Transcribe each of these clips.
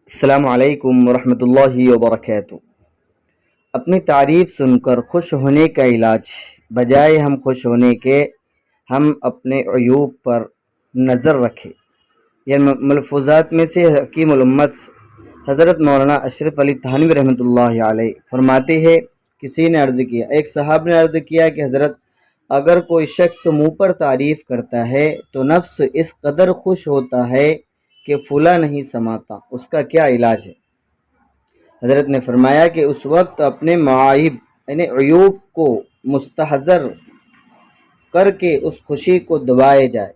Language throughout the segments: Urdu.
السلام علیکم ورحمۃ اللہ وبرکاتہ۔ اپنی تعریف سن کر خوش ہونے کا علاج، بجائے ہم خوش ہونے کے ہم اپنے عیوب پر نظر رکھیں۔ یہ ملفوظات میں سے حکیم الامت حضرت مولانا اشرف علی تھانوی رحمۃ اللہ علیہ فرماتے ہیں، کسی نے عرض کیا، ایک صاحب نے عرض کیا کہ حضرت، اگر کوئی شخص منہ پر تعریف کرتا ہے تو نفس اس قدر خوش ہوتا ہے کہ پھولا نہیں سماتا، اس کا کیا علاج ہے؟ حضرت نے فرمایا کہ اس وقت اپنے معائب یعنی عیوب کو مستحضر کر کے اس خوشی کو دبائے جائے،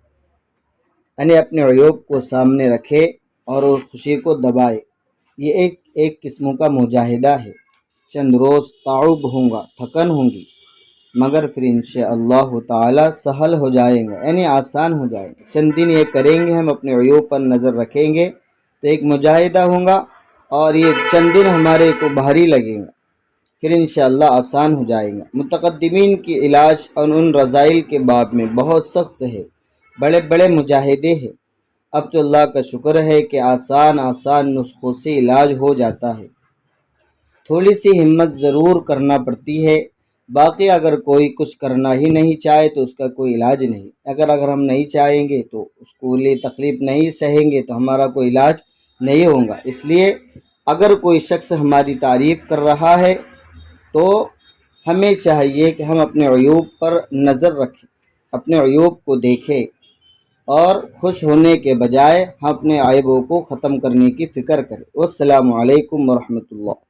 یعنی اپنے عیوب کو سامنے رکھے اور اس خوشی کو دبائے۔ یہ ایک قسم کا مجاہدہ ہے۔ چند روز تعب ہوں گا، تھکن ہوں گی، مگر پھر انشاءاللہ تعالی سہل ہو جائیں گے، یعنی آسان ہو جائیں گے۔ چند دن یہ کریں گے، ہم اپنے عیوب پر نظر رکھیں گے تو ایک مجاہدہ ہوگا، اور یہ چند دن ہمارے کو بھاری لگیں گا، پھر انشاءاللہ آسان ہو جائیں گا۔ متقدمین کی علاج اور ان رضائل کے باب میں بہت سخت ہے، بڑے بڑے مجاہدے ہیں۔ اب تو اللہ کا شکر ہے کہ آسان نسخوں سے علاج ہو جاتا ہے۔ تھوڑی سی ہمت ضرور کرنا پڑتی ہے، باقی اگر کوئی کچھ کرنا ہی نہیں چاہے تو اس کا کوئی علاج نہیں۔ اگر ہم نہیں چاہیں گے تو اس کو لیے تکلیف نہیں سہیں گے تو ہمارا کوئی علاج نہیں ہوگا۔ اس لیے اگر کوئی شخص ہماری تعریف کر رہا ہے تو ہمیں چاہیے کہ ہم اپنے عیوب پر نظر رکھیں، اپنے عیوب کو دیکھیں، اور خوش ہونے کے بجائے ہم اپنے عیبوں کو ختم کرنے کی فکر کریں۔ والسلام علیکم ورحمۃ اللہ۔